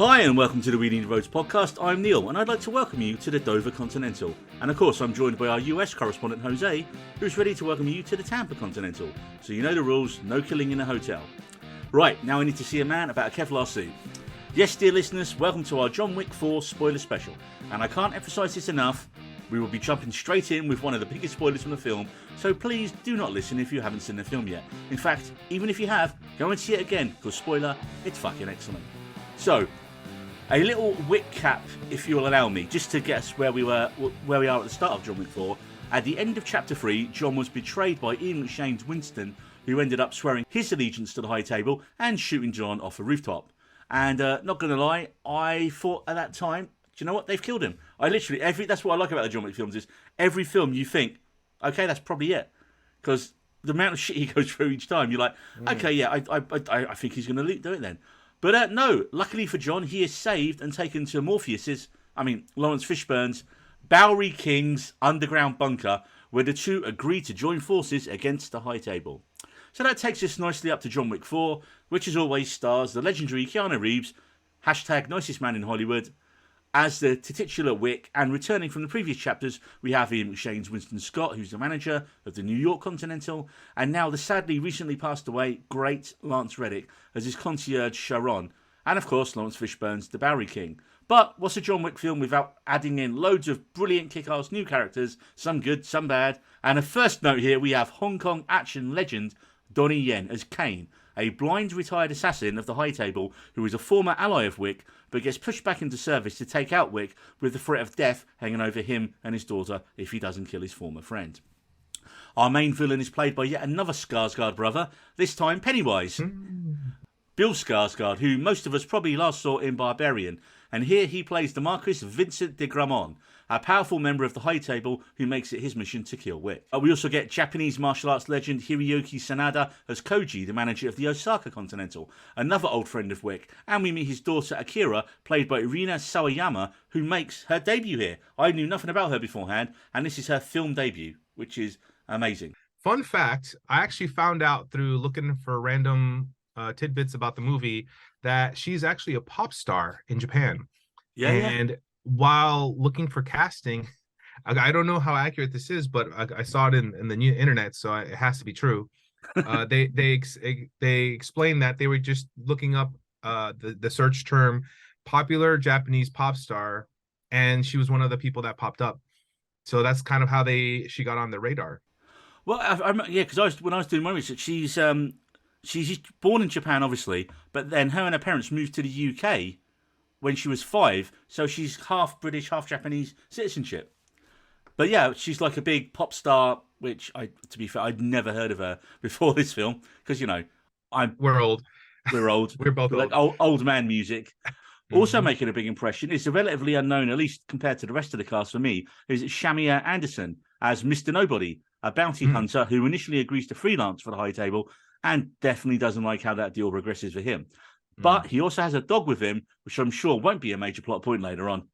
Hi and welcome to the Reading the Roads podcast. I'm Neil and I'd like to welcome you to the Dover Continental. And of course I'm joined by our US correspondent Jose, who's ready to welcome you to the Tampa Continental. So you know the rules, no killing in a hotel. Right, now I need to see a man about a Kevlar suit. Yes, dear listeners, welcome to our John Wick 4 spoiler special. And I can't emphasise this enough, we will be jumping straight in with one of the biggest spoilers from the film, so please do not listen if you haven't seen the film yet. In fact, even if you have, go and see it again, because spoiler, it's fucking excellent. So, a little Wick cap, if you'll allow me, just to get us where we are at the start of John Wick 4. At the end of Chapter 3, John was betrayed by Ian McShane's Winston, who ended up swearing his allegiance to the High Table and shooting John off a rooftop. And not going to lie, I thought at that time, do you know what? They've killed him. That's what I like about the John Wick films is every film you think, okay, that's probably it. Because the amount of shit he goes through each time, you're like, okay, yeah, I think he's going to do it then. But no, luckily for John, he is saved and taken to Lawrence Fishburne's Bowery King's underground bunker, where the two agree to join forces against the High Table. So that takes us nicely up to John Wick 4, which as always stars the legendary Keanu Reeves, #nicest man in Hollywood, as the titular Wick, and returning from the previous chapters, we have Ian McShane's Winston Scott, who's the manager of the New York Continental, and now the sadly recently passed away great Lance Reddick as his concierge Sharon, and of course Lawrence Fishburne's The Bowery King. But what's a John Wick film without adding in loads of brilliant kick-ass new characters, some good, some bad, and a first note here we have Hong Kong action legend Donnie Yen as Kane, a blind retired assassin of the High Table who is a former ally of Wick, but gets pushed back into service to take out Wick with the threat of death hanging over him and his daughter if he doesn't kill his former friend. Our main villain is played by yet another Skarsgård brother, this time Pennywise. Bill Skarsgård, who most of us probably last saw in Barbarian, and here he plays the Marquis Vincent de Gramont, a powerful member of the High Table who makes it his mission to kill Wick. We also get Japanese martial arts legend Hiroyuki Sanada as Koji, the manager of the Osaka Continental, another old friend of Wick, and we meet his daughter Akira, played by Irina Sawayama, who makes her debut here. I knew nothing about her beforehand, and this is her film debut, which is amazing. Fun fact, I actually found out through looking for random tidbits about the movie that she's actually a pop star in Japan. And while looking for casting, I don't know how accurate this is, but I saw it in the new internet, so it has to be true. They explained that they were just looking up the search term popular Japanese pop star, and she was one of the people that popped up. So that's kind of how she got on the radar. Well, because when I was doing my research, she's born in Japan, obviously, but then her and her parents moved to the UK when she was 5, so she's half British, half Japanese citizenship. But yeah, she's like a big pop star, which, to be fair, I'd never heard of her before this film, because, we're old. We're old. We're both like old man music. Also making a big impression is the relatively unknown, at least compared to the rest of the cast for me, is Shamia Anderson as Mr. Nobody, a bounty hunter who initially agrees to freelance for the High Table and definitely doesn't like how that deal progresses for him. But he also has a dog with him, which I'm sure won't be a major plot point later on.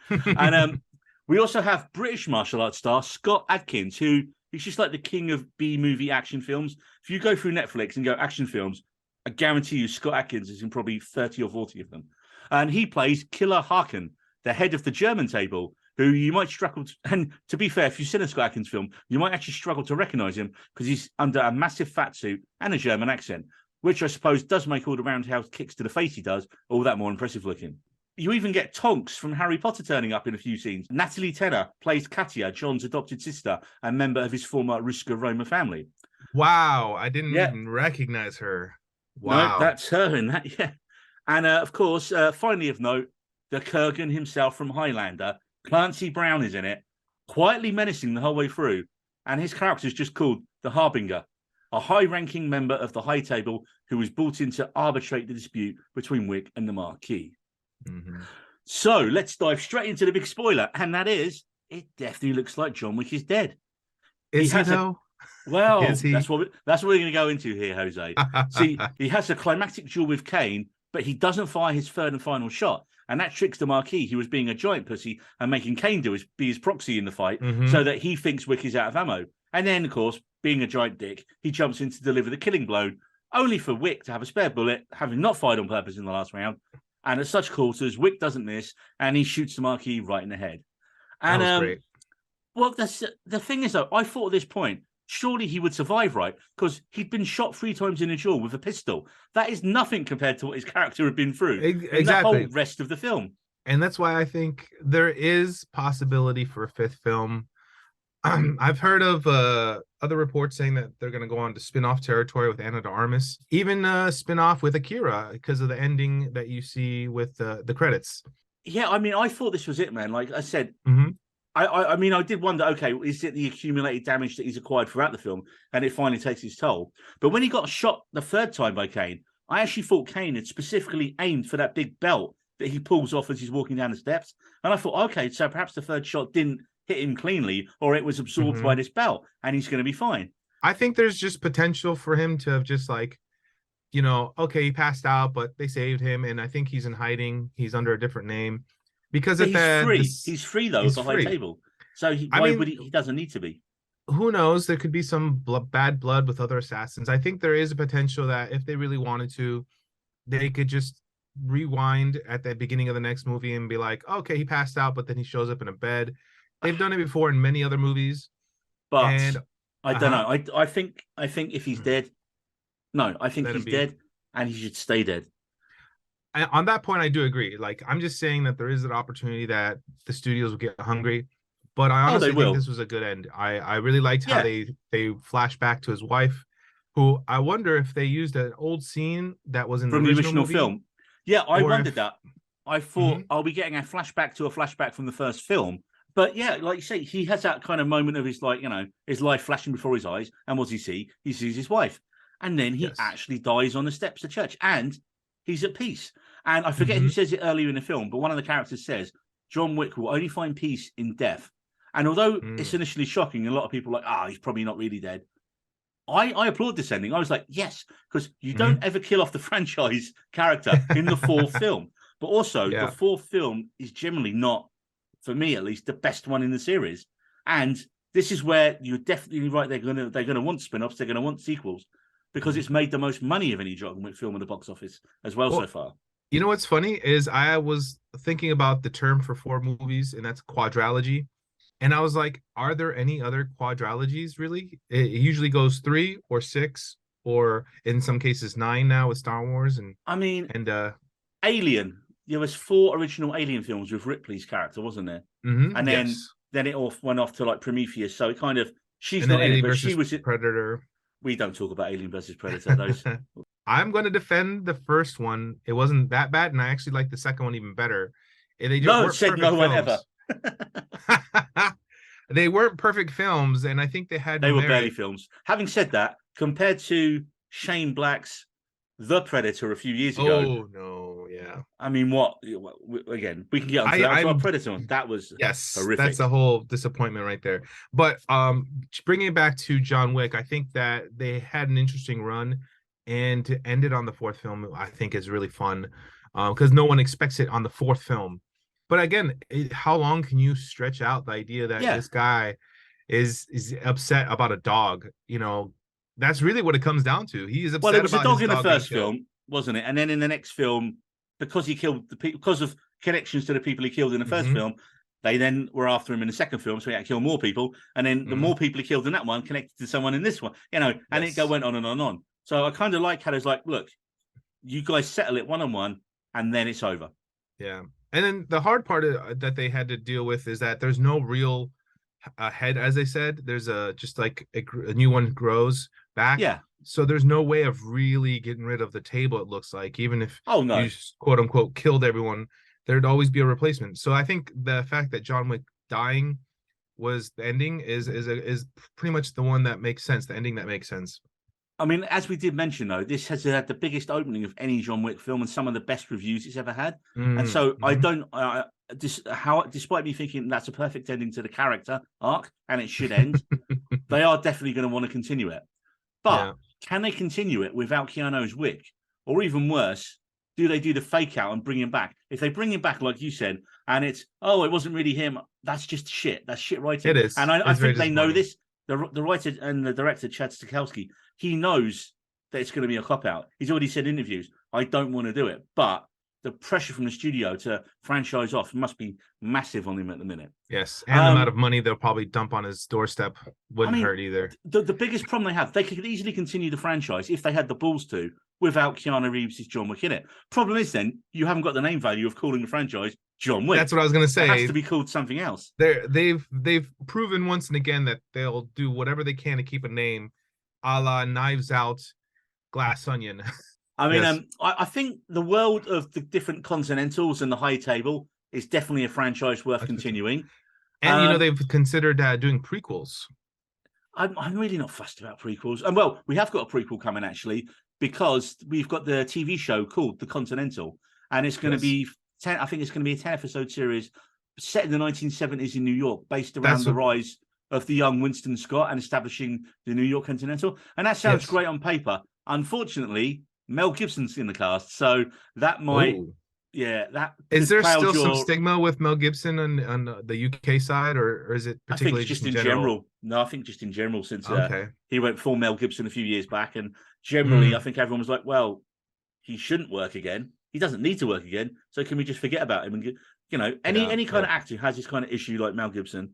And we also have British martial arts star Scott Adkins, who is just like the king of B-movie action films. If you go through Netflix and go action films, I guarantee you Scott Adkins is in probably 30 or 40 of them. And he plays Killer Harkin, the head of the German table, who you might struggle to... And to be fair, if you've seen a Scott Adkins film, you might actually struggle to recognise him because he's under a massive fat suit and a German accent, which I suppose does make all the roundhouse kicks to the face he does all that more impressive looking. You even get Tonks from Harry Potter turning up in a few scenes. Natalie Tenner plays Katia, John's adopted sister and member of his former Ruska Roma family. Wow, I didn't even recognize her. Wow. No, that's her in that, yeah. And of course, finally of note, the Kurgan himself from Highlander, Clancy Brown is in it, quietly menacing the whole way through, and his character is just called the Harbinger, a high-ranking member of the High Table who was brought in to arbitrate the dispute between Wick and the Marquis. So let's dive straight into the big spoiler, and that is, it definitely looks like John Wick is dead. Is he though? Well, that's what we're going to go into here, Jose. See, he has a climactic duel with Kane, but he doesn't fire his third and final shot. And that tricks the Marquis, who was being a giant pussy and making Kane be his proxy in the fight, so that he thinks Wick is out of ammo. And then, of course, being a giant dick, he jumps in to deliver the killing blow, only for Wick to have a spare bullet, having not fired on purpose in the last round, And at such quarters, Wick doesn't miss, and he shoots the Marquis right in the head. And that was great. Well, the thing is, though, I thought at this point, surely he would survive, right? Because he'd been shot 3 times in the jaw with a pistol. That is nothing compared to what his character had been through in the whole rest of the film. And that's why I think there is possibility for a 5th film. I've heard of other reports saying that they're going to go on to spin-off territory with Ana de Armas, even spin-off with Akira because of the ending that you see with the credits. Yeah, I mean, I thought this was it, man. Like I said, mm-hmm. I mean, I did wonder, okay, is it the accumulated damage that he's acquired throughout the film and it finally takes its toll? But when he got shot the 3rd time by Kane, I actually thought Kane had specifically aimed for that big belt that he pulls off as he's walking down the steps. And I thought, okay, so perhaps the 3rd shot didn't hit him cleanly or it was absorbed by this belt and he's going to be fine. I think there's just potential for him to have just like, okay, he passed out, but they saved him. And I think he's in hiding. He's under a different name. Because he's free. He's free though at the high table, so he doesn't need to be. Who knows? There could be some bad blood with other assassins. I think there is a potential that if they really wanted to, they could just rewind at the beginning of the next movie and be like, okay, he passed out, but then he shows up in a bed. They've done it before in many other movies. But I don't know. I think if he's dead, I think he's dead, and he should stay dead. On that point, I do agree. Like, I'm just saying that there is an opportunity that the studios will get hungry, but I honestly think this was a good end. I really liked how they flash back to his wife, who I wonder if they used an old scene that was in the original film. Yeah, I wondered that. I thought, are we getting a flashback to a flashback from the first film? But yeah, like you say, he has that kind of moment of his his life flashing before his eyes. And what does he see? He sees his wife. And then he actually dies on the steps of church. And he's at peace. And I forget who says it earlier in the film, but one of the characters says, John Wick will only find peace in death. And although it's initially shocking, a lot of people are like, he's probably not really dead. I applaud this ending. I was like, yes, because you don't ever kill off the franchise character in the 4th film. But also, the 4th film is generally not, for me at least, the best one in the series. And this is where you're definitely right. They're gonna want spin-offs. They're going to want sequels because it's made the most money of any John Wick film in the box office as well so far. You know what's funny is I was thinking about the term for 4 movies, and that's quadrilogy. And I was like, are there any other quadrilogies, really? It usually goes 3 or 6, or in some cases 9 now with Star Wars. And Alien. There was 4 original Alien films with Ripley's character, wasn't there? And then it went off to like Prometheus. So it kind of, she's not in it, but she was Predator. We don't talk about Alien versus Predator. Those. I'm going to defend the first one. It wasn't that bad, and I actually like the second one even better. One ever. They weren't perfect films, and I think they were barely films. Having said that, compared to Shane Black's The Predator a few years ago. Oh no, yeah. I mean, what? Again, we can get onto that. Our Predator one. That was horrific. That's a whole disappointment right there. But bringing it back to John Wick, I think that they had an interesting run. And to end it on the 4th film, I think is really fun because no one expects it on the 4th film. But again, how long can you stretch out the idea that this guy is upset about a dog? That's really what it comes down to. He is upset. Well, it was about a dog in the first film, wasn't it? And then in the next film, because he killed the people, because of connections to the people he killed in the first film, they then were after him in the second film, so he had to kill more people. And then the more people he killed in that one connected to someone in this one, and it went on and on and on. So I kind of like how it's like, look, you guys settle it one-on-one, and then it's over. Yeah. And then the hard part that they had to deal with is that there's no real head, as they said. There's just like a new one grows back. Yeah. So there's no way of really getting rid of the table, it looks like. Even if you quote-unquote killed everyone, there'd always be a replacement. So I think the fact that John Wick dying was the ending is pretty much the one that makes sense, the ending that makes sense. I mean, as we did mention, though, this has had the biggest opening of any John Wick film and some of the best reviews it's ever had. And so I don't, despite me thinking that's a perfect ending to the character arc and it should end, they are definitely going to want to continue it. But can they continue it without Keanu's Wick? Or even worse, do they do the fake out and bring him back? If they bring him back, like you said, and it's, it wasn't really him, that's just shit. That's shit writing. It is. And I think they know this. The writer and the director, Chad Stahelski, he knows that it's going to be a cop-out. He's already said in interviews, I don't want to do it. But the pressure from the studio to franchise off must be massive on him at the minute. Yes, and the amount of money they'll probably dump on his doorstep wouldn't hurt either. The biggest problem they have, they could easily continue the franchise if they had the balls to, without Keanu Reeves' John Wick in it. Problem is, then you haven't got the name value of calling the franchise John Wick. That's what I was going to say. It has to be called something else. They've proven once and again that they'll do whatever they can to keep a name, a la Knives Out, Glass Onion. I mean, I think the world of the different Continentals and the High Table is definitely a franchise worth continuing. And they've considered doing prequels. I'm really not fussed about prequels. And well, we have got a prequel coming actually, because we've got the TV show called The Continental, and it's going to be 10. I think it's going to be a 10-episode series set in the 1970s in New York, based around the rise of the young Winston Scott and establishing the New York Continental. And that sounds great on paper. Unfortunately, Mel Gibson's in the cast, so that might. Ooh. Yeah, that is there still some stigma with Mel Gibson on the UK side, or is it particularly just in general? No, I think just in general, since he went full Mel Gibson a few years back, and generally, I think everyone was like, "Well, he shouldn't work again. He doesn't need to work again. So can we just forget about him?" And any kind of actor who has this kind of issue like Mel Gibson,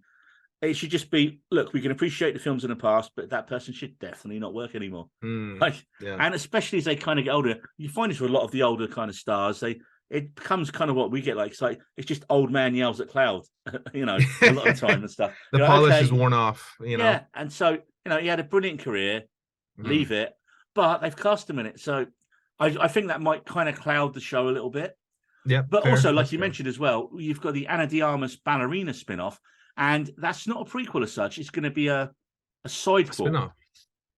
it should just be, look, we can appreciate the films in the past, but that person should definitely not work anymore. And especially as they kind of get older, you find this with a lot of the older kind of stars. It becomes kind of what we get like. It's just old man yells at cloud, a lot of the time and stuff. The polish is worn off, Yeah, and so he had a brilliant career. Leave it, but they've cast him in it, so I think that might kind of cloud the show a little bit. Yeah, but also, like you mentioned as well, you've got the Ana de Armas ballerina spin-off, and that's not a prequel as such. It's going to be a sidequel. Spin-off.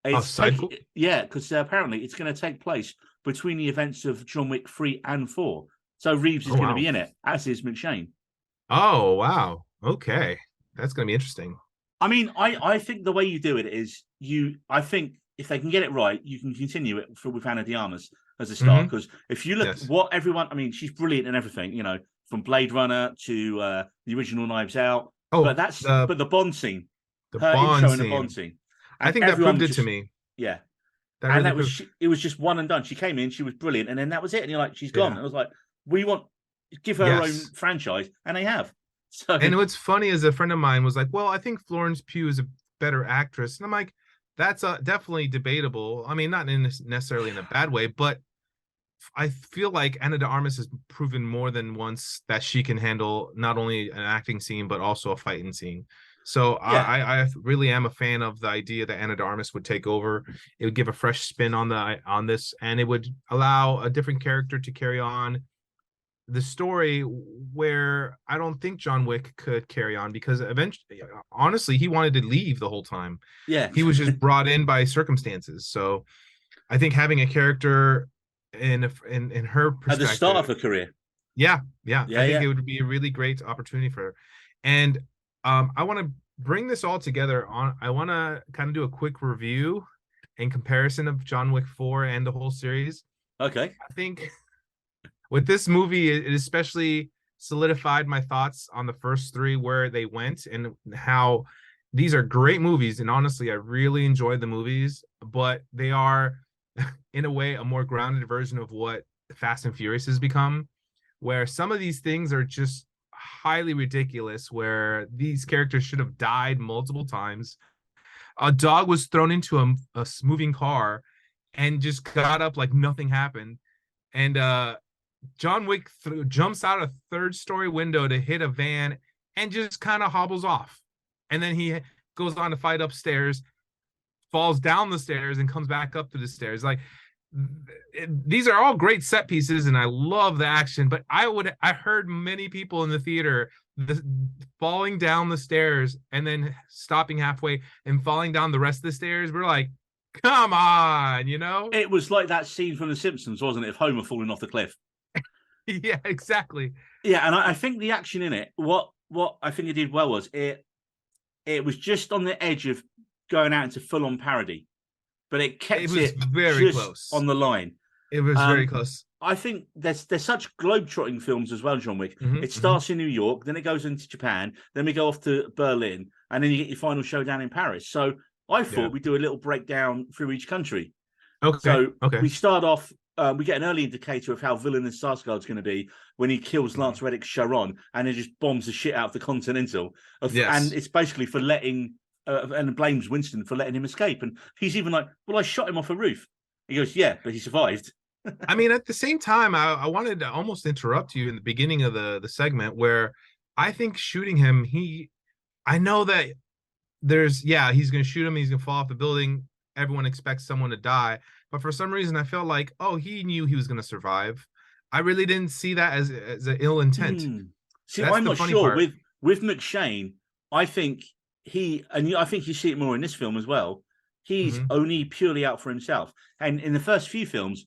Sidequel? Yeah, because apparently it's going to take place between the events of John Wick 3 and 4. So Reeves is going to be in it, as is McShane. Oh, wow. Okay. That's going to be interesting. I mean, I think the way you do it is I think if they can get it right, you can continue it with Ana de Armas as a start. Because if you look at what everyone, I mean, she's brilliant in everything, from Blade Runner to the original Knives Out. Oh, but but the Bond scene, her intro in the Bond scene. I think that proved it to me. Yeah. That it was just one and done. She came in, she was brilliant, and then that was it. And you're like, she's gone. And I was like, give her her own franchise, and they have. So, and what's funny is a friend of mine was like, well, I think Florence Pugh is a better actress. And I'm like, that's definitely debatable. I mean, not necessarily in a bad way, but I feel like Ana de Armas has proven more than once that she can handle not only an acting scene, but also a fighting scene. So I really am a fan of the idea that Ana de Armas would take over. It would give a fresh spin on this, and it would allow a different character to carry on the story where I don't think John Wick could carry on, because eventually, honestly, he wanted to leave the whole time. Yeah, he was just brought in by circumstances. So I think having a character in her perspective at the start of her career, I think it would be a really great opportunity for her. And I want to bring this all together. I want to kind of do a quick review and comparison of John Wick 4 and the whole series. Okay, I think with this movie, it especially solidified my thoughts on the first three, where they went and how these are great movies. And honestly, I really enjoyed the movies, but they are, in a way, a more grounded version of what Fast and Furious has become, where some of these things are just highly ridiculous, where these characters should have died multiple times. A dog was thrown into a moving car and just got up like nothing happened. And John Wick jumps out a third-story window to hit a van and just kind of hobbles off. And then he goes on to fight upstairs, falls down the stairs, and comes back up to the stairs. Like, these are all great set pieces, and I love the action. But I heard many people in the theater falling down the stairs and then stopping halfway and falling down the rest of the stairs. We're like, come on, It was like that scene from The Simpsons, wasn't it? Of Homer falling off the cliff. Yeah, exactly. Yeah, and I think the action in it, what I think it did well was it was just on the edge of going out into full-on parody, but it kept it very close on the line. It was very close. I think there's such globe-trotting films as well, John Wick. It starts in New York, then it goes into Japan, then we go off to Berlin, and then you get your final showdown in Paris. So I thought we'd do a little breakdown through each country. Okay. So we start off we get an early indicator of how villainous Sarsgaard's going to be when he kills Lance Reddick's Charon and then just bombs the shit out of the Continental. And it's basically for letting, and blames Winston for letting him escape. And he's even like, well, I shot him off a roof. He goes, yeah, but he survived. I mean, at the same time, I wanted to almost interrupt you in the beginning of the segment where I think shooting him, I know that he's going to shoot him. He's going to fall off the building. Everyone expects someone to die. But for some reason, I felt like, he knew he was going to survive. I really didn't see that as an ill intent. See, I'm not sure. With McShane, I think I think you see it more in this film as well. He's only purely out for himself. And in the first few films,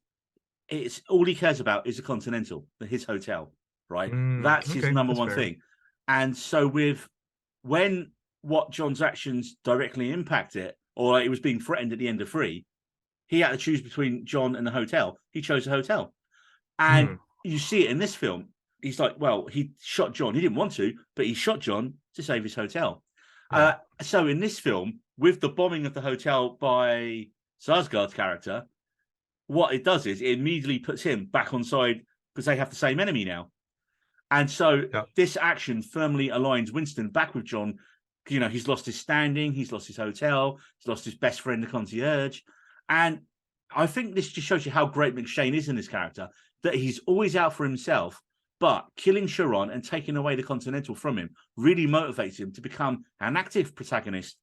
it's all he cares about is the Continental, his hotel, right? That's his number one thing. And so when what John's actions directly impact it, or it was being threatened at the end of 3, he had to choose between John and the hotel. He chose the hotel. And you see it in this film. He's like, well, he shot John. He didn't want to, but he shot John to save his hotel. Yeah. So in this film, with the bombing of the hotel by Sarsgaard's character, what it does is it immediately puts him back on side because they have the same enemy now. And so this action firmly aligns Winston back with John. You know, he's lost his standing, he's lost his hotel, he's lost his best friend, the concierge. And I think this just shows you how great McShane is in this character, that he's always out for himself, but killing Charon and taking away the Continental from him really motivates him to become an active protagonist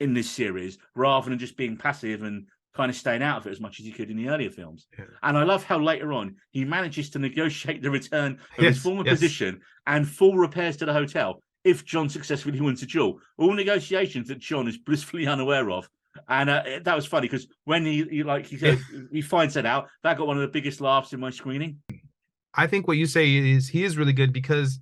in this series, rather than just being passive and kind of staying out of it as much as he could in the earlier films. Yeah. And I love how later on he manages to negotiate the return of his former position and full repairs to the hotel if John successfully wins a duel. All negotiations that John is blissfully unaware of. And that was funny because when he said he finds that out, that got one of the biggest laughs in my screening. I think what you say is he is really good, because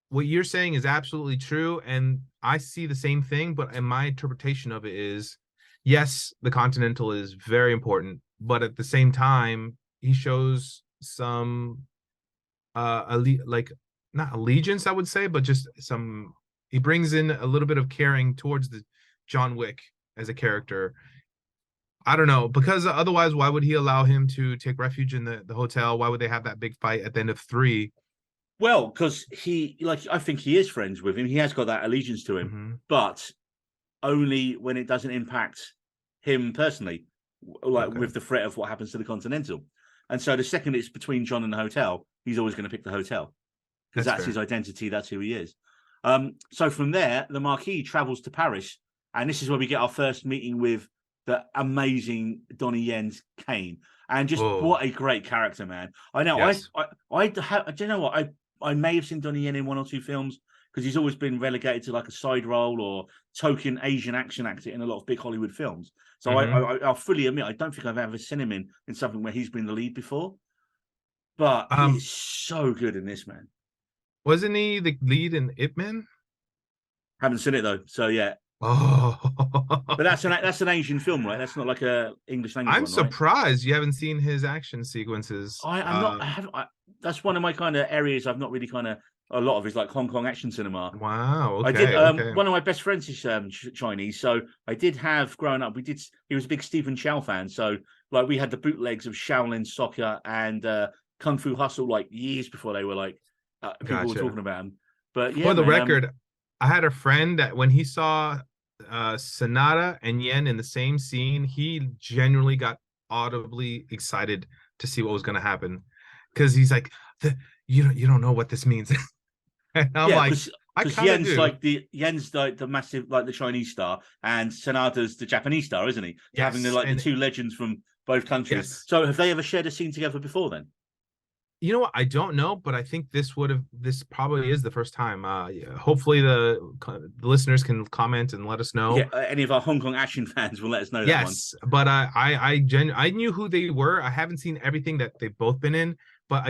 what you're saying is absolutely true, and I see the same thing. But in my interpretation of it is, yes, the Continental is very important, but at the same time, he shows some not allegiance, I would say, but just he brings in a little bit of caring towards the John Wick as a character. I don't know, because otherwise, why would he allow him to take refuge in the hotel? Why would they have that big fight at the end of 3? Well, because I think he is friends with him. He has got that allegiance to him, but only when it doesn't impact him personally, with the threat of what happens to the Continental. And so the second it's between John and the hotel, he's always going to pick the hotel, because that's his identity. That's who he is. So from there, the Marquis travels to Paris, and this is where we get our first meeting with the amazing Donnie Yen's Kane. And just what a great character, man. I know. Yes. Do you know what? I may have seen Donnie Yen in 1 or 2 films, because he's always been relegated to like a side role or token Asian action actor in a lot of big Hollywood films. So I'll fully admit, I don't think I've ever seen him in something where he's been the lead before. But he's so good in this, man. Wasn't he the lead in Ip Man? Haven't seen it though. So yeah. Oh, but that's an Asian film, right? That's not like a English language. I'm surprised you haven't seen his action sequences. I'm not. That's one of my kind of areas I've not really kind of. A lot of is like Hong Kong action cinema. Wow. Okay, I did. One of my best friends is Chinese, so I did have growing up. He was a big Stephen Chow fan, so like we had the bootlegs of Shaolin Soccer and Kung Fu Hustle like years before they were like people were talking about them. But yeah, for the record, I had a friend that when he saw Sonata and Yen in the same scene, he genuinely got audibly excited to see what was going to happen, because he's like, you don't know what this means. And I'm like, because Yen's like the massive, like the Chinese star, and Sonata's the Japanese star, isn't he? Yes, having the two legends from both countries. Yes. So have they ever shared a scene together before then? You know what? I don't know, but I think this probably is the first time. Hopefully the listeners can comment and let us know. Yeah, any of our Hong Kong action fans will let us know. Yes, that one. But I knew who they were. I haven't seen everything that they've both been in, but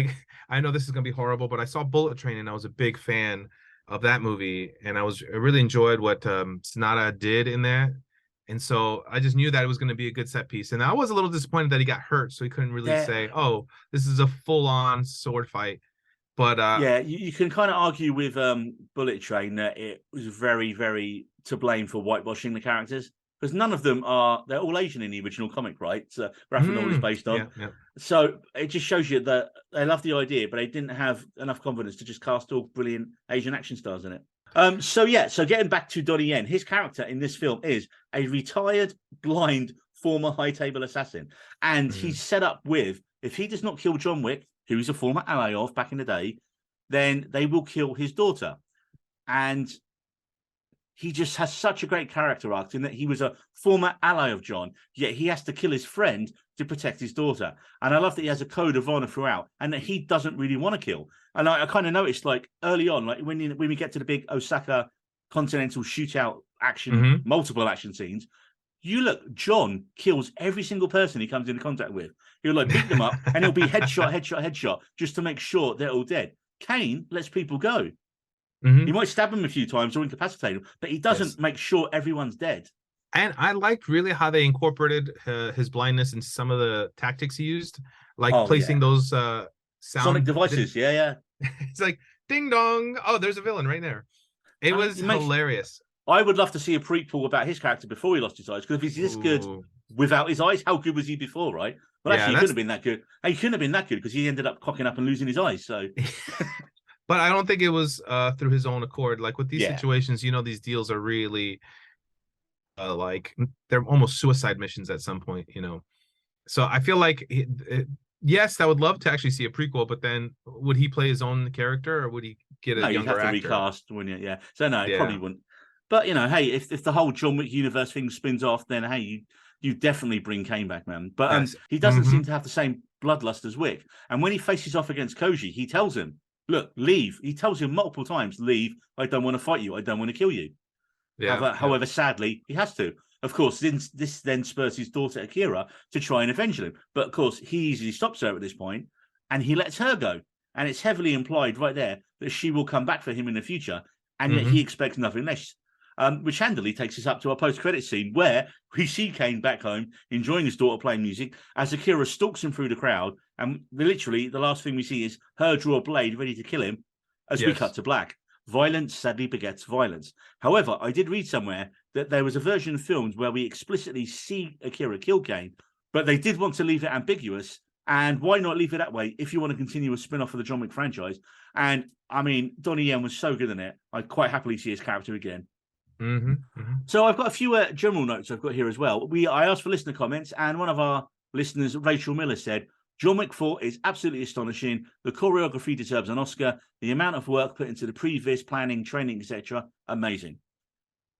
I know this is gonna be horrible. But I saw Bullet Train and I was a big fan of that movie, and I really enjoyed what Sonata did in that. And so I just knew that it was going to be a good set piece. And I was a little disappointed that he got hurt, so he couldn't really say, oh, this is a full-on sword fight. But you can kind of argue with Bullet Train that it was very, very to blame for whitewashing the characters, because none of them they're all Asian in the original comic, right? So graphic novel is based on. Yeah. So it just shows you that they love the idea, but they didn't have enough confidence to just cast all brilliant Asian action stars in it. So getting back to Donnie Yen, his character in this film is a retired, blind, former high table assassin. And he's set up with, if he does not kill John Wick, who he's a former ally of back in the day, then they will kill his daughter. And he just has such a great character arc in that he was a former ally of John, yet he has to kill his friend to protect his daughter. And I love that he has a code of honor throughout and that he doesn't really want to kill. And I kind of noticed, like, early on, like when we get to the big Osaka Continental shootout action, multiple action scenes, you look, John kills every single person he comes into contact with. He'll like beat them up and it'll be headshot, just to make sure they're all dead. Kane lets people go. He might stab him a few times or incapacitate him, but he doesn't make sure everyone's dead. And I liked really how they incorporated his blindness in some of the tactics he used, like placing those sonic devices. It's like ding dong. Oh, there's a villain right there. It was hilarious. I would love to see a prequel about his character before he lost his eyes, because if he's this good without his eyes, how good was he before, right? But actually, he couldn't have been that good. He couldn't have been that good because he ended up cocking up and losing his eyes. So. But I don't think it was through his own accord. Like with these situations, these deals are really like they're almost suicide missions at some point, So I feel like, yes, I would love to actually see a prequel, but then would he play his own character or would he get a younger actor? Recast, wouldn't you? Yeah. So no, it probably wouldn't. But hey, if the whole John Wick universe thing spins off, then hey, you definitely bring Kane back, man. But he doesn't seem to have the same bloodlust as Wick. And when he faces off against Koji, he tells him, look, leave. He tells him multiple times, leave. I don't want to fight you. I don't want to kill you. However, sadly, he has to. Of course, this then spurs his daughter, Akira, to try and avenge him. But of course, he easily stops her at this point and he lets her go. And it's heavily implied right there that she will come back for him in the future and that he expects nothing less. Which handily takes us up to our post-credit scene where we see Kane back home enjoying his daughter playing music as Akira stalks him through the crowd, and literally the last thing we see is her draw a blade ready to kill him as we cut to black. Violence sadly begets violence. However, I did read somewhere that there was a version of films where we explicitly see Akira kill Kane, but they did want to leave it ambiguous. And why not leave it that way if you want to continue a spin-off of the John Wick franchise? And I mean, Donnie Yen was so good in it. I'd quite happily see his character again. So I've got a few general notes I've got here as well. I asked for listener comments, and one of our listeners, Rachel Miller, said, John Wick 4 is absolutely astonishing. The choreography deserves an Oscar. The amount of work put into the previs, planning, training, etc., amazing.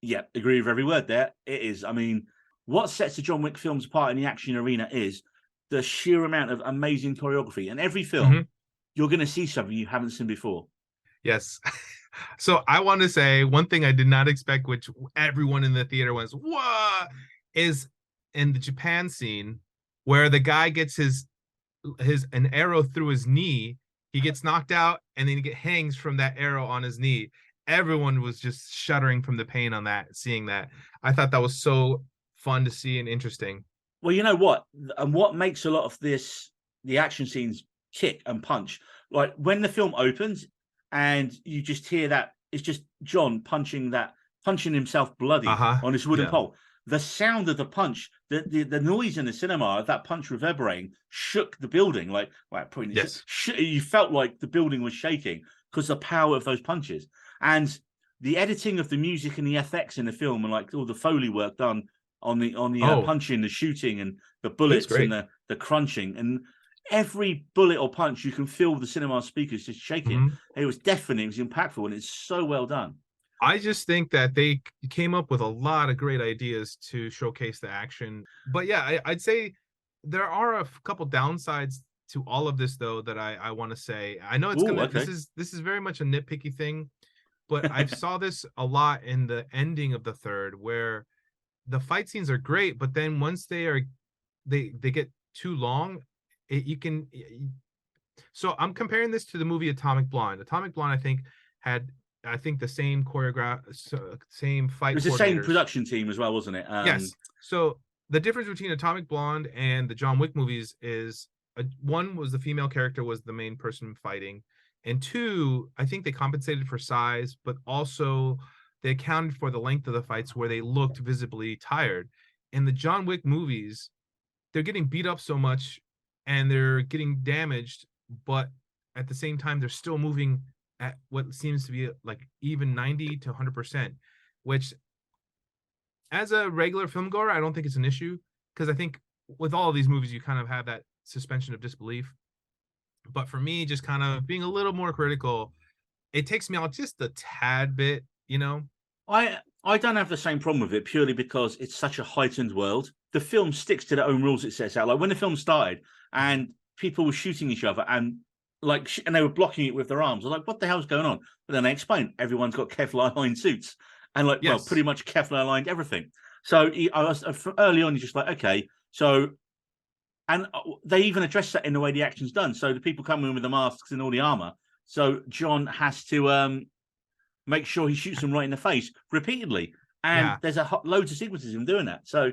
Yeah, agree with every word there. It is. I mean, what sets the John Wick films apart in the action arena is the sheer amount of amazing choreography. And every film, you're going to see something you haven't seen before. Yes. So I want to say one thing I did not expect, which everyone in the theater was, what, is in the Japan scene where the guy gets an arrow through his knee. He gets knocked out and then he hangs from that arrow on his knee. Everyone was just shuddering from the pain on that, seeing that. I thought that was so fun to see and interesting. Well, you know what? And what makes a lot of the action scenes kick and punch, like when the film opens, and you just hear that it's just John punching himself bloody on his wooden pole. The sound of the punch, the noise in the cinema of that punch reverberating shook the building. You felt like the building was shaking because the power of those punches. And the editing of the music and the FX in the film, and like all the Foley work done on the punching, the shooting, and the bullets and the crunching, and every bullet or punch, you can feel the cinema speakers just shaking. It was deafening, it was impactful, and it's so well done. I just think that they came up with a lot of great ideas to showcase the action. But yeah, I'd say there are a couple downsides to all of this, though, that I want to say. I know this is very much a nitpicky thing, but I saw this a lot in the ending of the third, where the fight scenes are great, but then once they get too long, so I'm comparing this to the movie Atomic Blonde. Atomic Blonde, I think, had the same same fight. It was the same production team as well, wasn't it? Yes. So the difference between Atomic Blonde and the John Wick movies is one was the female character was the main person fighting, and two, I think they compensated for size, but also they accounted for the length of the fights where they looked visibly tired. In the John Wick movies, they're getting beat up so much and they're getting damaged, but at the same time they're still moving at what seems to be like even 90 to 100%, which as a regular film goer, I don't think it's an issue, because I think with all of these movies, you kind of have that suspension of disbelief. But for me, just kind of being a little more critical, it takes me out just a tad bit, you know? I don't have the same problem with it purely because it's such a heightened world. The film sticks to their own rules it sets out. Like when the film started and people were shooting each other and and they were blocking it with their arms. I was like, what the hell's going on? But then they explained everyone's got Kevlar lined suits and well, pretty much Kevlar lined everything. So I was early on, you're just like, okay, so. And they even address that in the way the action's done. So the people come in with the masks and all the armor. So John has to make sure he shoots them right in the face repeatedly. And there's loads of sequences of him doing that. So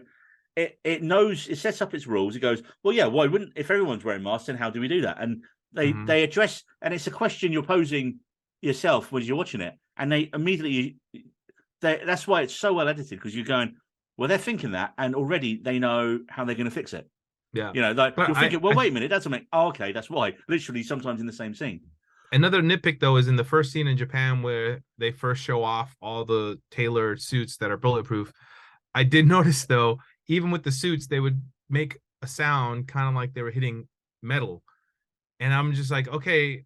it knows, it sets up its rules. It goes, well, yeah, why wouldn't, if everyone's wearing masks, then how do we do that? And they address, and it's a question you're posing yourself when you're watching it. And they immediately, that's why it's so well edited, because you're going, well, they're thinking that, and already they know how they're going to fix it. Yeah. You know, like you're thinking, well, wait a minute, that's something. Oh, okay, that's why. Literally, sometimes in the same scene. Another nitpick, though, is in the first scene in Japan where they first show off all the tailored suits that are bulletproof. I did notice, though, even with the suits, they would make a sound kind of like they were hitting metal. And I'm just like, okay,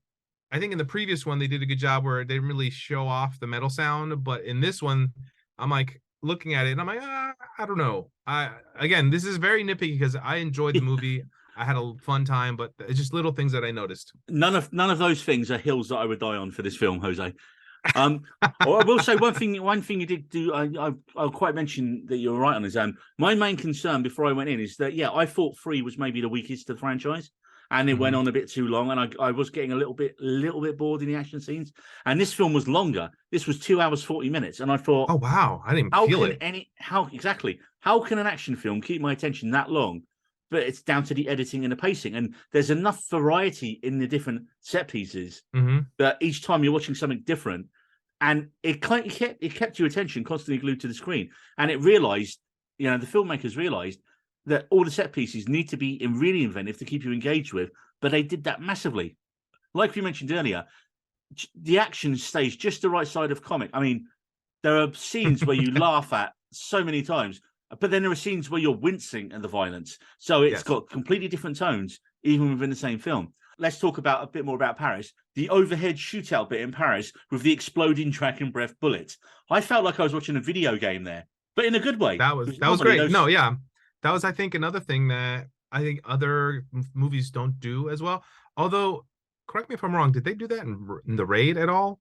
I think in the previous one, they did a good job where they didn't really show off the metal sound. But in this one, I'm like looking at it and I'm like, I don't know. Again, this is very nitpicky because I enjoyed the movie. I had a fun time, but it's just little things that I noticed. None of those things are hills that I would die on for this film, Jose. I will say one thing you did do. I'll quite mention that you're right on is my main concern before I went in is that I thought 3 was maybe the weakest of the franchise, and it went on a bit too long, and I was getting a little bit bored in the action scenes. And this film was longer. This was 2 hours 40 minutes, and I thought, oh wow, I didn't feel it. How can an action film keep my attention that long? But it's down to the editing and the pacing. And there's enough variety in the different set pieces that each time you're watching something different, and it kept your attention constantly glued to the screen. And it realized, the filmmakers realized that all the set pieces need to be really inventive to keep you engaged with, but they did that massively. Like we mentioned earlier, the action stays just the right side of comic. I mean, there are scenes where you laugh at so many times, but then there are scenes where you're wincing at the violence. So it's got completely different tones, even within the same film. Let's talk a bit more about Paris. The overhead shootout bit in Paris with the exploding Dragon Breath bullets. I felt like I was watching a video game there, but in a good way. That was great. No, yeah. That was, I think, another thing that I think other movies don't do as well. Although, correct me if I'm wrong, did they do that in the Raid at all?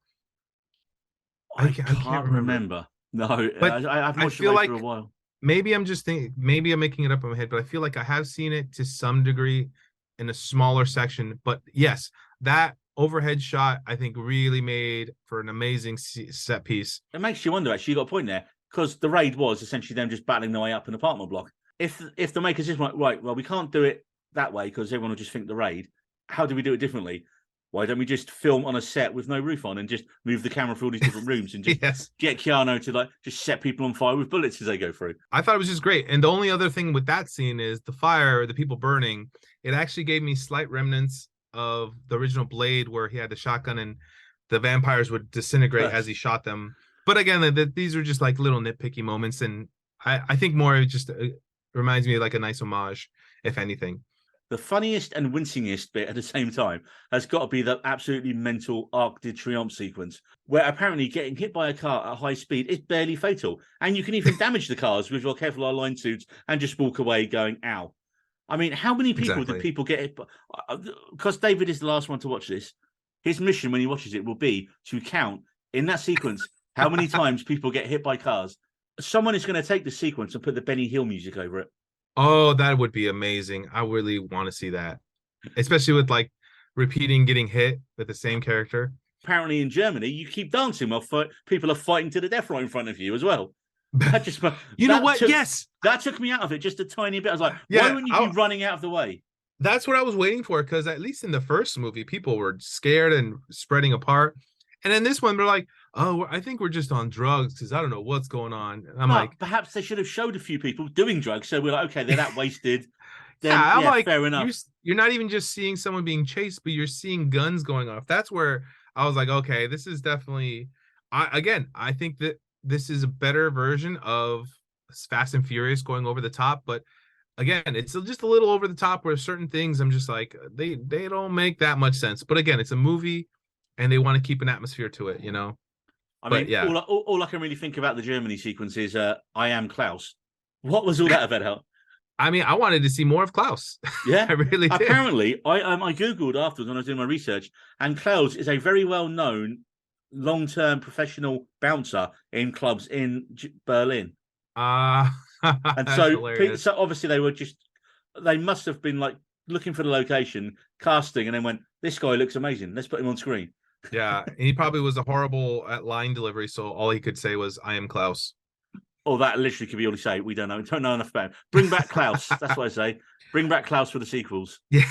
I can't remember. No, but I've watched the Raid for a while. Maybe I'm just thinking, maybe I'm making it up in my head, but I feel like I have seen it to some degree in a smaller section. But yes, that overhead shot, I think, really made for an amazing set piece. It makes you wonder, actually, you got a point there, because the Raid was essentially them just battling their way up an apartment block. If the makers just like, right, well, we can't do it that way because everyone will just think the Raid. How do we do it differently? Why don't we just film on a set with no roof on and just move the camera through all these different rooms and just get Keanu to just set people on fire with bullets as they go through? I thought it was just great. And the only other thing with that scene is the fire, the people burning. It actually gave me slight remnants of the original Blade where he had the shotgun and the vampires would disintegrate as he shot them. But again, these are just like little nitpicky moments. And I think more it just reminds me of like a nice homage, if anything. The funniest and wincingest bit at the same time has got to be the absolutely mental Arc de Triomphe sequence, where apparently getting hit by a car at high speed is barely fatal. And you can even damage the cars with your Kevlar line suits and just walk away going, ow. I mean, how many people did people get hit? Because David is the last one to watch this. His mission when he watches it will be to count in that sequence how many times people get hit by cars. Someone is going to take the sequence and put the Benny Hill music over it. Oh, that would be amazing. I really want to see that. Especially with like repeating getting hit with the same character. Apparently in Germany, you keep dancing while people are fighting to the death right in front of you as well. Yes. That took me out of it just a tiny bit. I was like, why wouldn't you be running out of the way? That's what I was waiting for, because at least in the first movie, people were scared and spreading apart. And in this one, they're like, oh, I think we're just on drugs because I don't know what's going on. And I'm like, perhaps they should have showed a few people doing drugs. So we're like, okay, they're that wasted. then Yeah, I'm like, fair enough. you're not even just seeing someone being chased, but you're seeing guns going off. That's where I was like, okay, this is definitely. I think that this is a better version of Fast and Furious going over the top, but again, it's just a little over the top where certain things I'm just like they don't make that much sense. But again, it's a movie, and they want to keep an atmosphere to it, you know. I But mean, yeah, all I can really think about the Germany sequence is I am Klaus. What was all that about? I mean, I wanted to see more of Klaus. Yeah. I really did. Apparently, I googled afterwards when I was doing my research, and Klaus is a very well known long-term professional bouncer in clubs in Berlin. And That's hilarious. so obviously they must have been like looking for the location, casting, and then went, this guy looks amazing. Let's put him on screen. Yeah, and he probably was a horrible at line delivery, so all he could say was, "I am Klaus." Oh, that literally could be all he say. We don't know enough about him. Bring back Klaus. That's what I say. Bring back Klaus for the sequels. Yeah,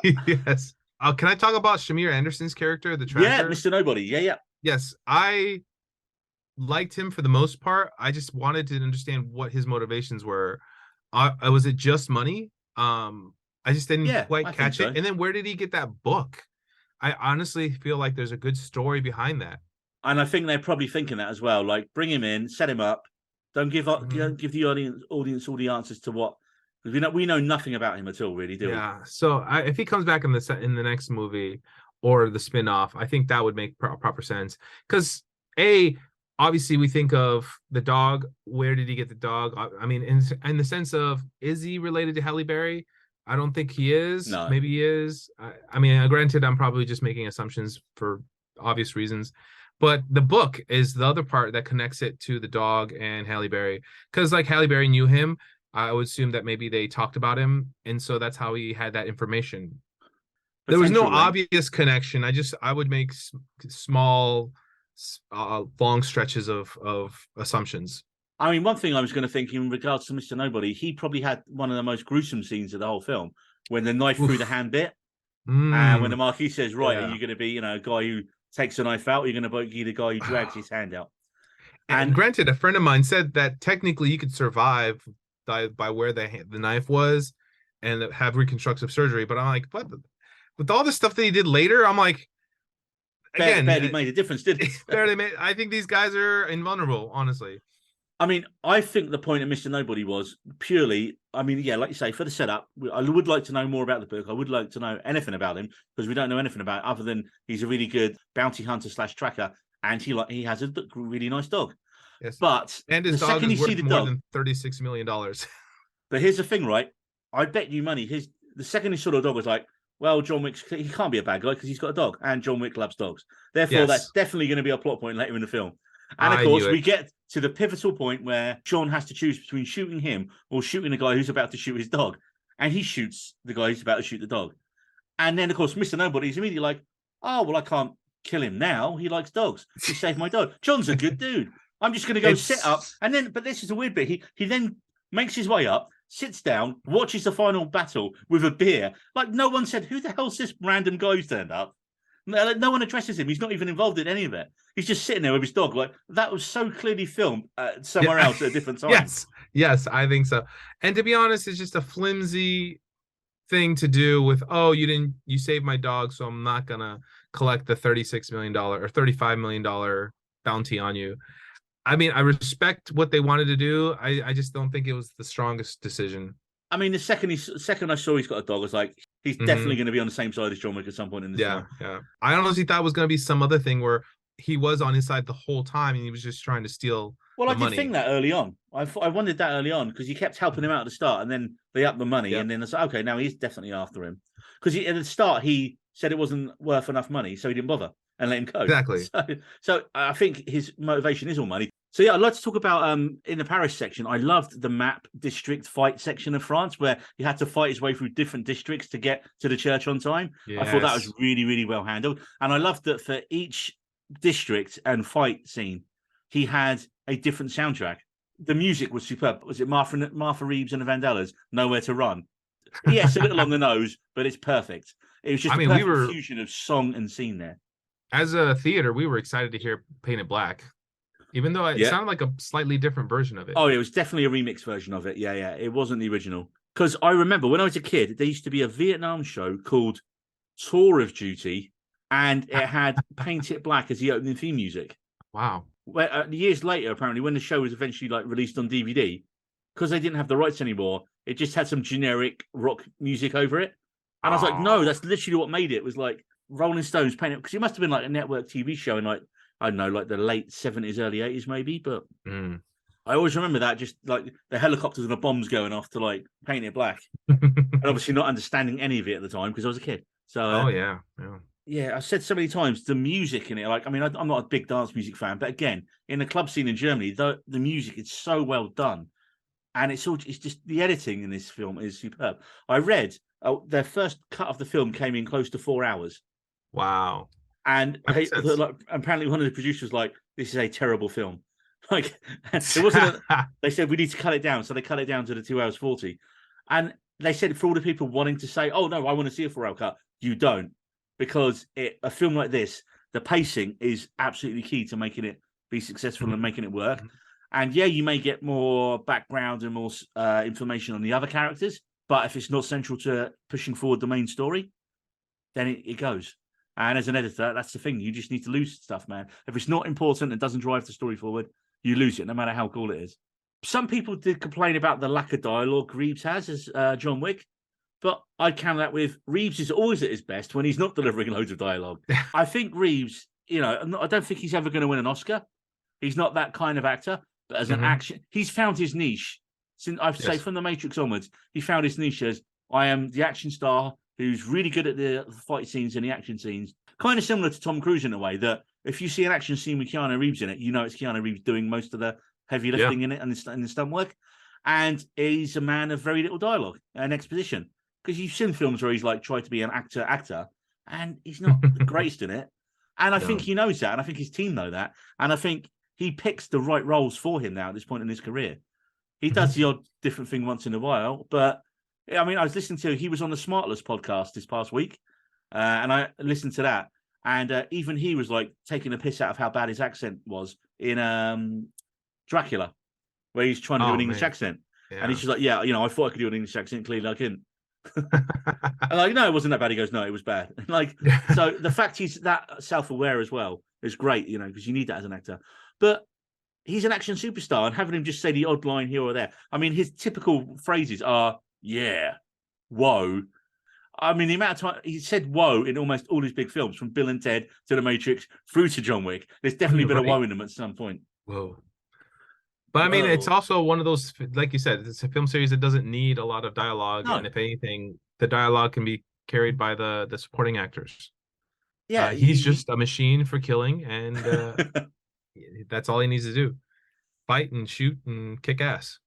yes. Can I talk about Shamir Anderson's character, the tracker? Yeah, Mr. Nobody. Yeah. Yes, I liked him for the most part. I just wanted to understand what his motivations were. Was it just money? I just didn't quite catch it. And then where did he get that book? I honestly feel like there's a good story behind that. And I think they're probably thinking that as well. Like, bring him in, set him up. Don't give the audience all the answers to what, because we know nothing about him at all, really, do we? Yeah. So if he comes back in the next movie or the spin-off, I think that would make proper sense. Because obviously we think of the dog. Where did he get the dog? I mean, in the sense of, is he related to Halle Berry? I don't think he is. No. Maybe he is. I mean, granted, I'm probably just making assumptions for obvious reasons. But the book is the other part that connects it to the dog and Halle Berry. Because like Halle Berry knew him, I would assume that maybe they talked about him. And so that's how he had that information. There was no obvious connection. I would make small, long stretches of assumptions. I mean, one thing I was going to think in regards to Mr. Nobody, he probably had one of the most gruesome scenes of the whole film when the knife through the hand bit. And when the Marquis says, right, are you going to be, a guy who takes the knife out, or are you going to be the guy who drags his hand out? And granted, a friend of mine said that technically you could survive by where the knife was and have reconstructive surgery. But I'm like, what? With all the stuff that he did later, I'm like, again, barely made a difference, did it? Barely made. I think these guys are invulnerable, honestly. I mean, I think the point of Mr. Nobody was purely, I mean, yeah, like you say, for the setup, I would like to know more about the book. I would like to know anything about him, because we don't know anything about it, other than he's a really good bounty hunter / tracker, and he has a really nice dog. Yes. But and his dog is worth more than $36 million. But here's the thing, right? I bet you money, the second he saw the dog was like, well, John Wick, he can't be a bad guy because he's got a dog, and John Wick loves dogs. Therefore, that's definitely going to be a plot point later in the film. And of course, we get to the pivotal point where John has to choose between shooting him or shooting the guy who's about to shoot his dog. And he shoots the guy who's about to shoot the dog. And then, of course, Mr. Nobody's immediately like, oh, well, I can't kill him now. He likes dogs. He saved my dog. John's a good dude. I'm just going to go sit up. And then, but this is a weird bit. He then makes his way up, sits down, watches the final battle with a beer. Like, no one said, who the hell's this random guy who's turned up? No one addresses him. He's not even involved in any of it. He's just sitting there with his dog. Like, that was so clearly filmed somewhere else at a different time. Yes, I think so. And to be honest, it's just a flimsy thing to do with, you saved my dog, so I'm not gonna collect the $36 million or $35 million bounty on you. I mean, I respect what they wanted to do. I just don't think it was the strongest decision. I mean, the second I saw he's got a dog, I was like, he's definitely going to be on the same side as John Wick at some point in this film. Yeah. I honestly thought it was going to be some other thing where he was on his side the whole time and he was just trying to steal I money. did think that early on. I wondered that early on because he kept helping him out at the start, and then they upped the money, and then it's like, okay, now he's definitely after him. Because at the start, he said it wasn't worth enough money, so he didn't bother and let him go. Exactly. So I think his motivation is all money. So yeah, I'd like to talk about in the Paris section. I loved the map district fight section of France, where he had to fight his way through different districts to get to the church on time. Yes. I thought that was really, really well handled, and I loved that for each district and fight scene, he had a different soundtrack. The music was superb. Was it Martha Reeves and the Vandellas? Nowhere to Run. Yes, a little on the nose, but it's perfect. It was just a perfect fusion of song and scene there. As a theater, we were excited to hear Painted Black. Even though it sounded like a slightly different version of it. Oh, it was definitely a remix version of it. Yeah. It wasn't the original. Because I remember when I was a kid, there used to be a Vietnam show called Tour of Duty, and it had Paint It Black as the opening theme music. Wow. Where, years later, apparently, when the show was eventually like released on DVD, because they didn't have the rights anymore, it just had some generic rock music over it. And I was like, no, that's literally what made it. It was like Rolling Stones painted, because it must have been like a network TV show in like, I don't know, like the late 70s, early 80s, maybe. But I always remember that, just like the helicopters and the bombs going off to like Paint It Black. And obviously not understanding any of it at the time because I was a kid. So, yeah, I've said so many times the music in it. Like, I mean, I'm not a big dance music fan, but again, in the club scene in Germany, the music is so well done. And it's just the editing in this film is superb. I read their first cut of the film came in close to 4 hours. Wow. And apparently one of the producers was like, this is a terrible film. Like, it wasn't, they said, we need to cut it down. So they cut it down to the 2 hours 40. And they said, for all the people wanting to say, oh, no, I want to see a 4 hour cut, you don't. Because a film like this, the pacing is absolutely key to making it be successful and making it work. And yeah, you may get more background and more information on the other characters, but if it's not central to pushing forward the main story, then it goes. And as an editor, that's the thing. You just need to lose stuff, man. If it's not important and doesn't drive the story forward, you lose it, no matter how cool it is. Some people did complain about the lack of dialogue Reeves has as John Wick, but I count that with Reeves is always at his best when he's not delivering loads of dialogue. I think Reeves, I don't think he's ever going to win an Oscar. He's not that kind of actor. But as an action, he's found his niche. Since I'd say from The Matrix onwards, he found his niche as I am the action star who's really good at the fight scenes and the action scenes. Kind of similar to Tom Cruise in a way that if you see an action scene with Keanu Reeves in it, you know it's Keanu Reeves doing most of the heavy lifting in it and the stunt work. And he's a man of very little dialogue and exposition. Because you've seen films where he's like tried to be an actor, and he's not the greatest in it. And I think he knows that, and I think his team know that. And I think he picks the right roles for him now at this point in his career. He does the odd different thing once in a while, but I mean, I was listening to, he was on the Smartless podcast this past week, and I listened to that, and even he was like taking a piss out of how bad his accent was in Dracula, where he's trying to do an English accent. Yeah. And he's just like, yeah, I thought I could do an English accent, clearly I couldn't. And like, no, it wasn't that bad. He goes, no, it was bad. Like, so the fact he's that self-aware as well is great, because you need that as an actor. But he's an action superstar, and having him just say the odd line here or there. I mean, his typical phrases are, yeah, whoa. I mean, the amount of time he said whoa in almost all his big films, from Bill and Ted to The Matrix through to John Wick. There's definitely been a whoa in them at some point. Whoa. But I mean, it's also one of those, like you said, it's a film series that doesn't need a lot of dialogue. No. And if anything, the dialogue can be carried by the supporting actors. Yeah. He's just a machine for killing, and that's all he needs to do. Fight and shoot and kick ass.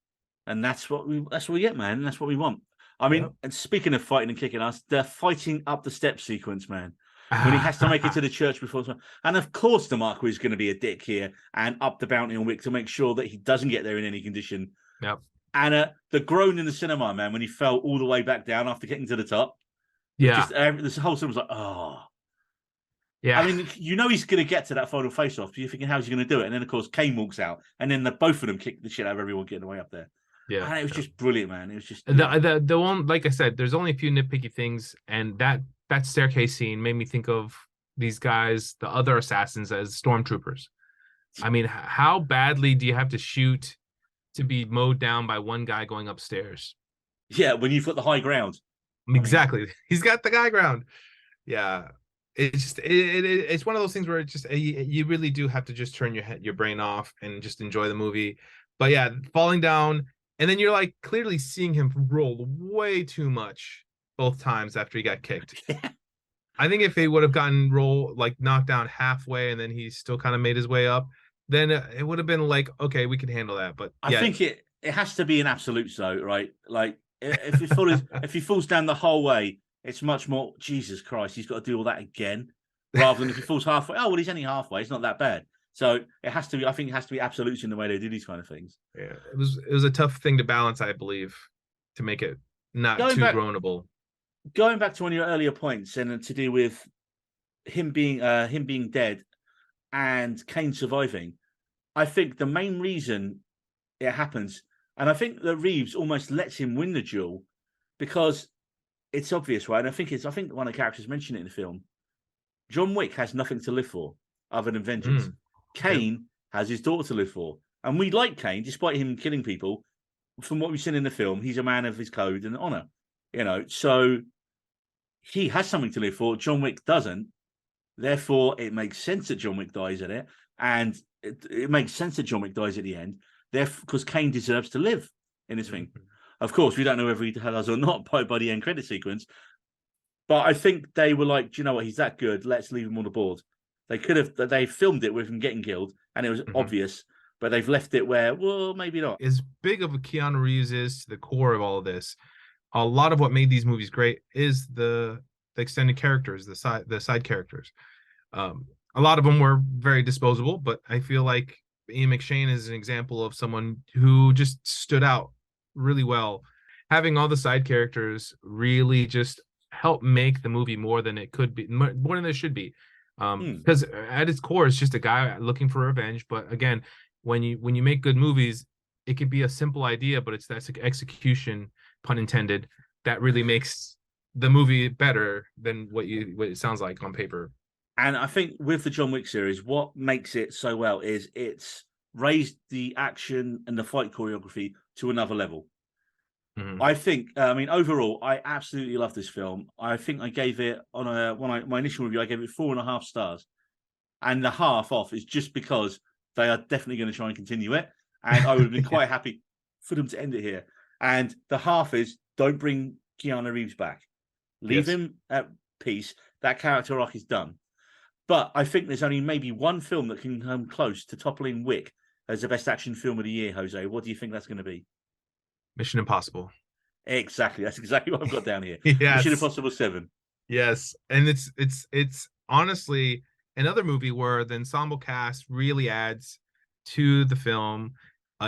And that's what we get, man. That's what we want. I mean, and speaking of fighting and kicking ass, they're fighting up the step sequence, man. When he has to make it to the church before. And of course, the Marquis is going to be a dick here and up the bounty on Wick to make sure that he doesn't get there in any condition. Yep. And the groan in the cinema, man, when he fell all the way back down after getting to the top. Yeah. This whole cinema was like, oh. Yeah. I mean, he's going to get to that final face-off. You're thinking, how's he going to do it? And then, of course, Kane walks out. And then both of them kick the shit out of everyone getting away up there. Yeah. And it was just brilliant, man. It was just... The one, like I said, there's only a few nitpicky things. And that staircase scene made me think of these guys, the other assassins, as stormtroopers. I mean, how badly do you have to shoot to be mowed down by one guy going upstairs? Yeah, when you've got the high ground. Exactly. He's got the high ground. Yeah. It's just it's one of those things where it's just you really do have to just turn your brain off and just enjoy the movie. But yeah, falling down, and then you're like clearly seeing him roll way too much both times after he got kicked. Yeah. I think if he would have gotten knocked down halfway and then he still kind of made his way up, then it would have been like, okay, we can handle that. But I think it has to be an absolute so, right? Like if he falls down the whole way, it's much more, Jesus Christ, he's got to do all that again, rather than if he falls halfway. Oh, well, he's only halfway. It's not that bad. So it has to be. I think it has to be absolutes in the way they do these kind of things. Yeah, it was a tough thing to balance, I believe, to make it not too groanable. Going back to one of your earlier points, and to do with him being dead and Kane surviving, I think the main reason it happens, and I think that Reeves almost lets him win the duel, because it's obvious, right? And I think one of the characters mentioned it in the film. John Wick has nothing to live for other than vengeance. Kane has his daughter to live for. And we like Kane, despite him killing people. From what we've seen in the film, he's a man of his code and honor. So he has something to live for. John Wick doesn't. Therefore, it makes sense that John Wick dies in it. And it makes sense that John Wick dies at the end. Because Kane deserves to live in this thing. Of course, we don't know whether he does or not by the end credit sequence. But I think they were like, do you know what? He's that good. Let's leave him on the board. They filmed it with him getting killed, and it was obvious. But they've left it where, well, maybe not. As big of a Keanu Reeves is to the core of all of this, a lot of what made these movies great is the extended characters, the side characters. A lot of them were very disposable, but I feel like Ian McShane is an example of someone who just stood out really well. Having all the side characters really just help make the movie more than it could be, more than it should be. Because at its core, it's just a guy looking for revenge. But again, when you make good movies, it could be a simple idea, but it's that execution, pun intended, that really makes the movie better than what it sounds like on paper. And I think with the John Wick series, what makes it so well is it's raised the action and the fight choreography to another level. I think, overall, I absolutely love this film. I think I gave it my initial review, I gave it 4.5 stars, and the half off is just because they are definitely going to try and continue it, and I would have been quite happy for them to end it here. And the half is, don't bring Keanu Reeves back, leave him at peace. That character arc is done. But I think there's only maybe one film that can come close to toppling Wick as the best action film of the year. Jose, what do you think that's going to be? Mission Impossible. Exactly. That's exactly what I've got down here. Yes. Mission Impossible 7. Yes. And it's honestly another movie where the ensemble cast really adds to the film,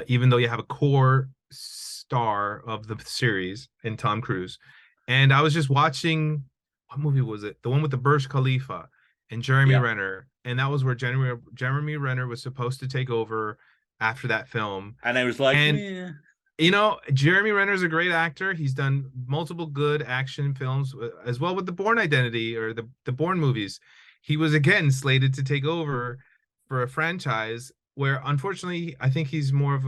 even though you have a core star of the series in Tom Cruise. And I was just watching, what movie was it? The one with the Burj Khalifa and Jeremy Renner. And that was where Jeremy Renner was supposed to take over after that film. And I was like, Jeremy Renner is a great actor. He's done multiple good action films, as well with the Bourne Identity or the Bourne movies. He was again slated to take over for a franchise where, unfortunately, I think he's more of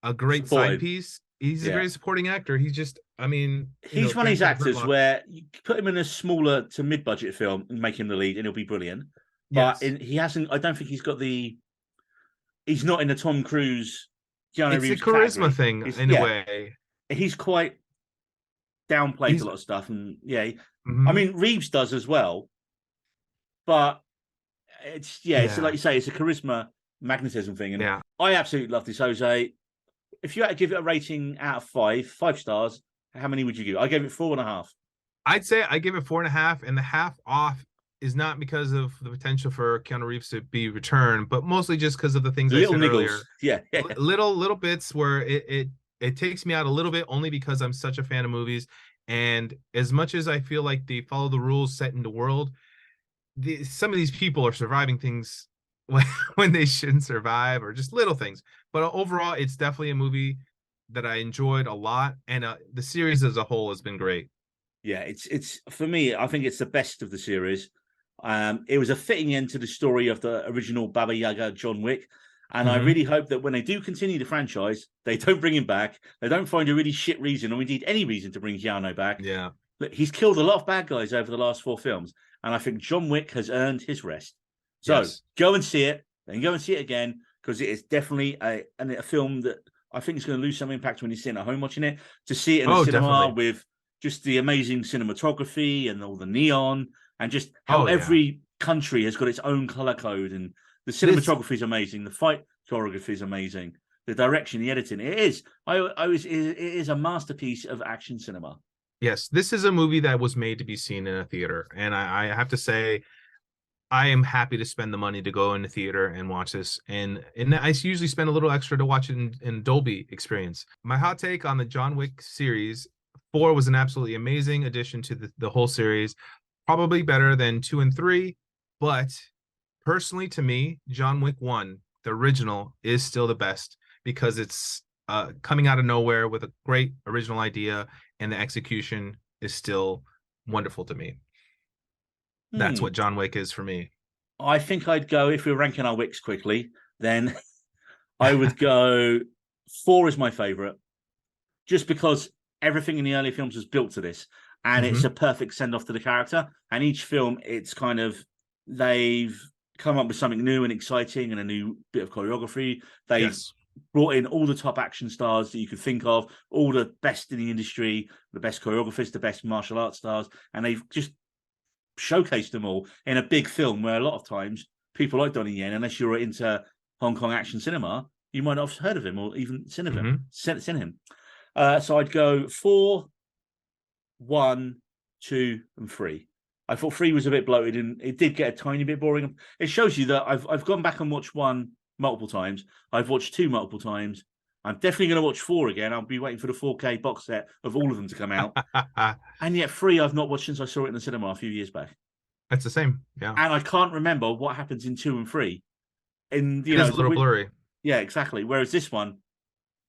a great side piece. He's a great supporting actor. He's just, he's one of these actors where you put him in a smaller to mid-budget film and make him the lead, and he'll be brilliant. But he hasn't. I don't think he's got the. He's not in the Tom Cruise. Keanu Reeves a charisma category. thing in a way. He's quite downplayed a lot of stuff, and Reeves does as well. But it's like you say, it's a charisma magnetism thing, and I absolutely love this, Jose. If you had to give it a rating out of 5 stars, how many would you give? I gave it 4.5. I'd say I give it 4.5, and the half off is not because of the potential for Keanu Reeves to be returned, but mostly just because of the things I said earlier. Yeah. Little bits where it takes me out a little bit, only because I'm such a fan of movies. And as much as I feel like they follow the rules set in the world, some of these people are surviving things when they shouldn't survive, or just little things. But overall, it's definitely a movie that I enjoyed a lot, and the series as a whole has been great. Yeah, it's for me, I think it's the best of the series. It was a fitting end to the story of the original Baba Yaga John Wick. And I really hope that when they do continue the franchise, they don't bring him back. They don't find a really shit reason, or indeed any reason, to bring Keanu back. Yeah. But he's killed a lot of bad guys over the last 4 films. And I think John Wick has earned his rest. So go and see it, then go and see it again, because it is definitely a film that I think is going to lose some impact when you're sitting at home watching it. To see it in the cinema with just the amazing cinematography and all the neon, and just how every country has got its own color code, and the cinematography is amazing, the fight choreography is amazing, the direction, the editing. It is a masterpiece of action cinema. Yes, this is a movie that was made to be seen in a theater, and I have to say, I am happy to spend the money to go in the theater and watch this, and I usually spend a little extra to watch it in Dolby experience. My hot take on the John Wick series: 4 was an absolutely amazing addition to the whole series. Probably better than 2 and 3, but personally, to me, John Wick 1, the original, is still the best, because it's coming out of nowhere with a great original idea, and the execution is still wonderful to me. That's Hmm. what John Wick is for me. I think I'd go, if we're ranking our Wicks quickly, then I would go 4 is my favorite, just because everything in the early films was built to this, and it's a perfect send off to the character. And each film, it's kind of, they've come up with something new and exciting and a new bit of choreography. They've brought in all the top action stars that you could think of, all the best in the industry, the best choreographers, the best martial arts stars, and they've just showcased them all in a big film where a lot of times people like Donnie Yen, unless you're into Hong Kong action cinema, you might not have heard of him or even seen him. So I'd go 4, 1, 2, and 3. I thought 3 was a bit bloated and it did get a tiny bit boring. It shows you that I've gone back and watched 1 multiple times. I've watched 2 multiple times. I'm definitely going to watch 4 again. I'll be waiting for the 4K box set of all of them to come out. And yet 3 I've not watched since I saw it in the cinema a few years back. It's the same, yeah. And I can't remember what happens in 2 and 3. And it's a little blurry. Yeah, exactly. Whereas this one,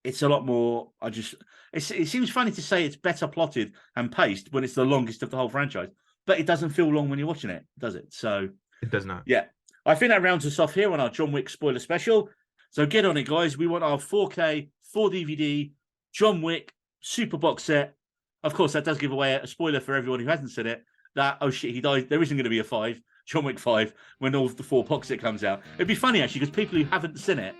it's a lot more. It seems funny to say it's better plotted and paced when it's the longest of the whole franchise, but it doesn't feel long when you're watching it, does it? So it does not. Yeah, I think that rounds us off here on our John Wick spoiler special. So get on it, guys. We want our 4K, 4 DVD, John Wick super box set. Of course, that does give away a spoiler for everyone who hasn't seen it. That, oh shit, he died. There isn't going to be a 5, John Wick 5, when all the 4 box set comes out. It'd be funny, actually, because people who haven't seen it,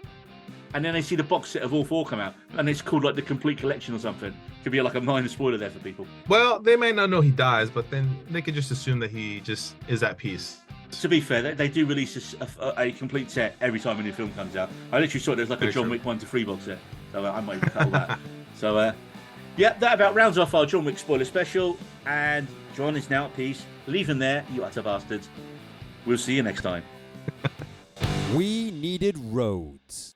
and then they see the box set of all 4 come out, and it's called like the complete collection or something. Could be like a minor spoiler there for people. Well, they may not know he dies, but then they could just assume that he just is at peace. To be fair, they do release a complete set every time a new film comes out. I literally saw there's like a John Wick 1 to 3 box set, so I might cut all that. So, yeah, that about rounds off our John Wick spoiler special. And John is now at peace. Leave him there, you utter bastards. We'll see you next time. We needed roads.